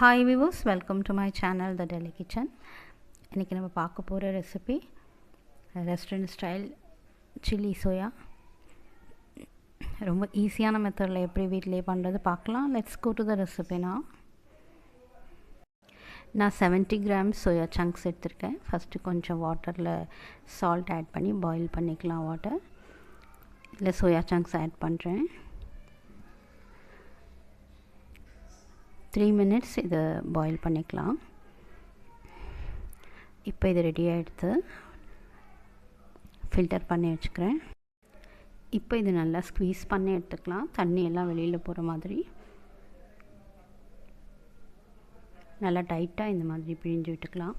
Hi viewers, welcome to my channel the Delhi kitchen. இன்றைக்கி நம்ம பார்க்க போகிற recipe restaurant style chilli soya. ரொம்ப ஈஸியான மெத்தடில் எப்படி வீட்டிலே பண்ணுறது பார்க்கலாம். Let's go to the recipe. நான் 70 கிராம்ஸ் சோயா சங்க்ஸ் எடுத்திருக்கேன். ஃபஸ்ட்டு கொஞ்சம் வாட்டரில் சால்ட் ஆட் பண்ணி பாயில் பண்ணிக்கலாம். வாட்டர் இல்லை சோயா சங்க்ஸ் ஆட் பண்ணுறேன். 3 minutes இதை பாயில் பண்ணிக்கலாம். இப்போ இது ரெடியாக எடுத்து ஃபில்டர் பண்ணி வச்சுக்கிறேன். இப்போ இது நல்லா ஸ்க்வீஸ் பண்ணி எடுத்துக்கலாம். தண்ணி எல்லாம் வெளியில் போகிற மாதிரி நல்லா டைட்டாக இந்த மாதிரி பிழிஞ்சு விட்டுக்கலாம்.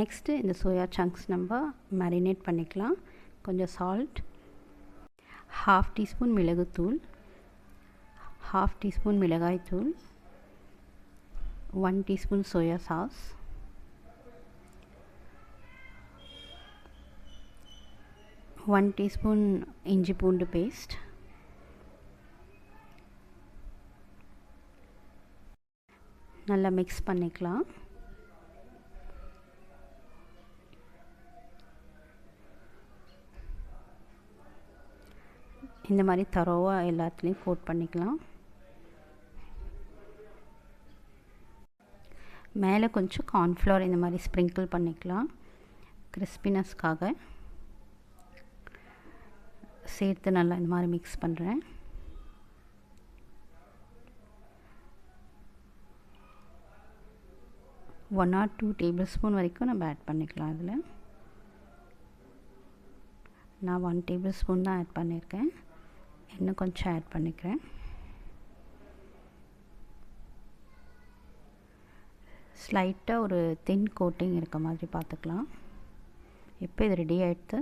நெக்ஸ்ட்டு இந்த சோயா சங்க்ஸ் நம்ம மேரினேட் பண்ணிக்கலாம். கொஞ்சம் சால்ட், 1/2 டீஸ்பூன் மிளகுத்தூள், 1/2 டீஸ்பூன் மிளகாய் தூள், 1 டீஸ்பூன் சோயா சாஸ், 1 டீஸ்பூன் இஞ்சி பூண்டு பேஸ்ட், நல்லா மிக்ஸ் பண்ணிக்கலாம். இந்த மாதிரி தரோவாக எல்லாத்துலேயும் கோட் பண்ணிக்கலாம். மேலே கொஞ்சம் கார்ன்ஃப்ளவர் இந்த மாதிரி ஸ்ப்ரிங்கிள் பண்ணிக்கலாம். கிறிஸ்பினஸ்க்காக சேர்த்து நல்லா இந்த மாதிரி மிக்ஸ் பண்ணுறேன். ஒன் ஆர் 2 டேபிள் ஸ்பூன் வரைக்கும் நம்ம ஆட் பண்ணிக்கலாம். அதில் நான் 1 டேபிள் ஸ்பூன் தான் ஆட் பண்ணியிருக்கேன். இன்னும் கொஞ்சம் ஆட் பண்ணிக்கிறேன். ஸ்லைட்டாக ஒரு தின் கோட்டிங் இருக்க மாதிரி பார்த்துக்கலாம். இப்போ இது ரெடி ஆகிடுத்து.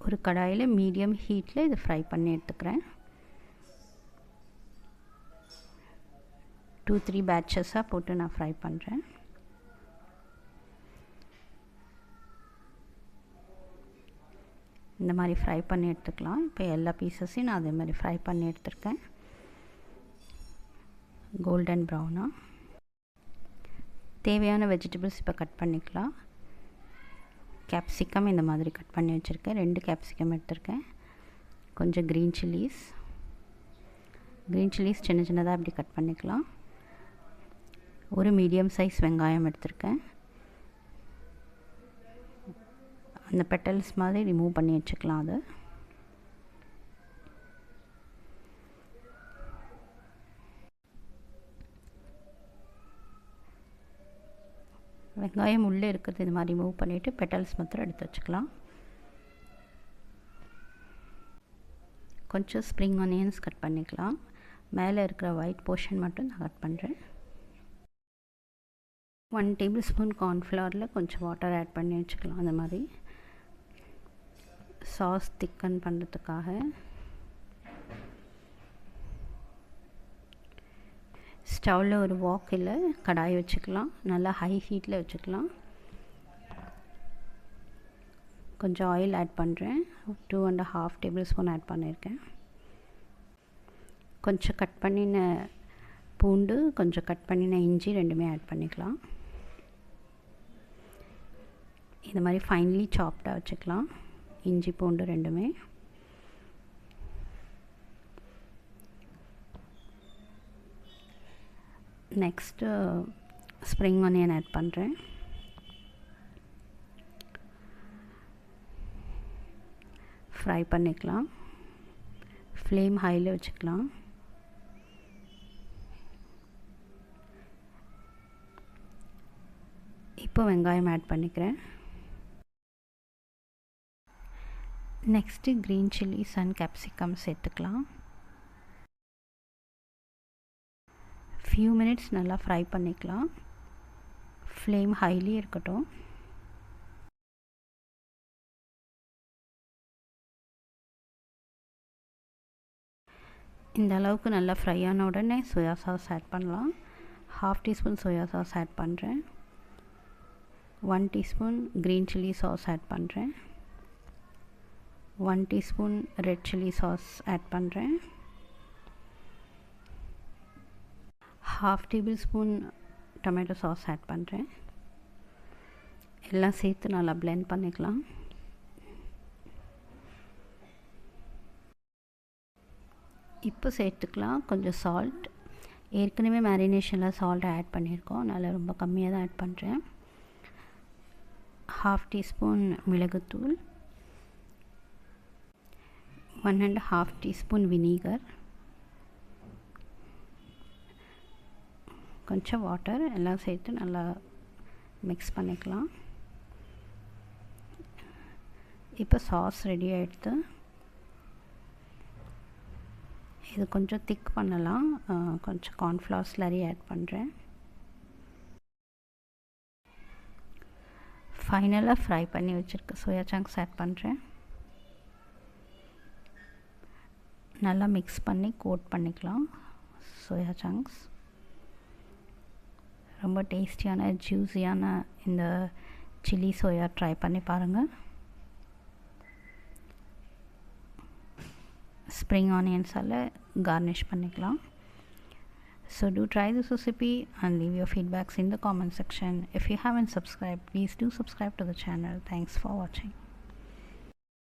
ஒரு கடாயில் மீடியம் ஹீட்டில் இதை ஃப்ரை பண்ணி எடுத்துக்கிறேன். 2-3 பேட்சஸாக போட்டு நான் ஃப்ரை பண்ணுறேன். இந்த மாதிரி ஃப்ரை பண்ணி எடுத்துக்கலாம். இப்போ எல்லா பீசஸையும் நான் அதே மாதிரி ஃப்ரை பண்ணி எடுத்துருக்கேன், கோல்டன் ப்ரௌனாக. தேவையான வெஜிடபிள்ஸ் இப்போ கட் பண்ணிக்கலாம். கேப்சிகம் இந்த மாதிரி கட் பண்ணி வச்சுருக்கேன். 2 கேப்சிகம் எடுத்திருக்கேன். கொஞ்சம் க்ரீன் சில்லிஸ் சின்ன சின்னதாக இப்படி கட் பண்ணிக்கலாம். ஒரு மீடியம் சைஸ் வெங்காயம் எடுத்திருக்கேன். அந்த பெட்டல்ஸ் மாதிரி ரிமூவ் பண்ணி வச்சுக்கலாம். அது வெங்காயம் உள்ளே இருக்கிறது இது மாதிரி ரிமூவ் பண்ணிவிட்டு பெட்டல்ஸ் மாத்திரம் எடுத்து வச்சுக்கலாம். கொஞ்சம் ஸ்ப்ரிங் ஆனியன்ஸ் கட் பண்ணிக்கலாம். மேலே இருக்கிற ஒயிட் போர்ஷன் மட்டும் நான் கட் பண்ணுறேன். 1 டேபிள் ஸ்பூன் கார்ன்ஃப்ளவரில் கொஞ்சம் வாட்டர் ஆட் பண்ணி வச்சுக்கலாம். அந்த மாதிரி சாஸ் திக்கன் பண்ணுறதுக்காக. ஸ்டவ்வில் ஒரு வாக்கில் கடாய் வச்சுக்கலாம். நல்லா ஹை ஹீட்டில் வச்சுக்கலாம். கொஞ்சம் ஆயில் ஆட் பண்ணுறேன். 2.5 டேபிள் ஸ்பூன் ஆட் பண்ணியிருக்கேன். கொஞ்சம் கட் பண்ணின பூண்டு, கொஞ்சம் கட் பண்ணின இஞ்சி ரெண்டுமே ஆட் பண்ணிக்கலாம். இந்த மாதிரி ஃபைன்லி சாப்டாக வச்சுக்கலாம். இஞ்சி பூண்டு ரெண்டுமே. நெக்ஸ்ட்டு ஸ்ப்ரிங் ஆனியன் ஆட் பண்ணுறேன். ஃப்ரை பண்ணிக்கலாம். ஃப்ளேம் ஹையில் வச்சுக்கலாம். இப்போ வெங்காயம் ஆட் பண்ணிக்கிறேன். Next green chillies and capsicum சேர்த்துக்கலாம். ஃபியூ மினிட்ஸ் நல்லா ஃப்ரை பண்ணிக்கலாம். ஃப்ளேம் ஹைலி இருக்கட்டும். இந்த அளவுக்கு நல்லா ஃப்ரை ஆன உடனே சோயா சாஸ் ஆட் பண்ணலாம். 1/2 டீஸ்பூன் சோயா சாஸ் ஆட் பண்ணுறேன். 1 teaspoon green chilli sauce add பண்ணுறேன். 1 teaspoon red chilli sauce add பண்ணுறேன். 1/2 டேபிள்ஸ்பூன் டொமேட்டோ சாஸ் ஆட் பண்ணுறேன். எல்லாம் சேர்த்து நல்லா blend பண்ணிக்கலாம். இப்போ சேர்த்துக்கலாம் கொஞ்சம் சால்ட். ஏற்கனவே மேரினேஷனில் சால்ட் ஆட் பண்ணியிருக்கோம், அதனால் ரொம்ப கம்மியாக தான் ஆட் பண்ணுறேன். 1/2 டீஸ்பூன் மிளகுத்தூள், 1 1/2 டீஸ்பூன் வினீகர், கொஞ்சம் வாட்டர், எல்லாம் சேர்த்து நல்லா மிக்ஸ் பண்ணிக்கலாம். இப்போ சாஸ் ரெடி ஆகிடுது. இது கொஞ்சம் திக் பண்ணலாம். கொஞ்சம் கார்ன்ஃப்ளவர் ஸ்லரி ஆட் பண்ணுறேன். ஃபைனலாக ஃப்ரை பண்ணி வச்சுருக்க சோயா சங்க்ஸ் ஆட் பண்ணுறேன். நல்லா மிக்ஸ் பண்ணி கோட் பண்ணிக்கலாம். சோயா சங்க்ஸ் ரொம்ப டேஸ்டியான ஜூஸியான இந்த சில்லி சோயா ட்ரை பண்ணி பாருங்கள். ஸ்ப்ரிங் ஆனியன்ஸால் garnish பண்ணிக்கலாம். So do try this recipe and leave your feedbacks in the comment section. If you haven't subscribed, please do subscribe to the channel. Thanks for watching.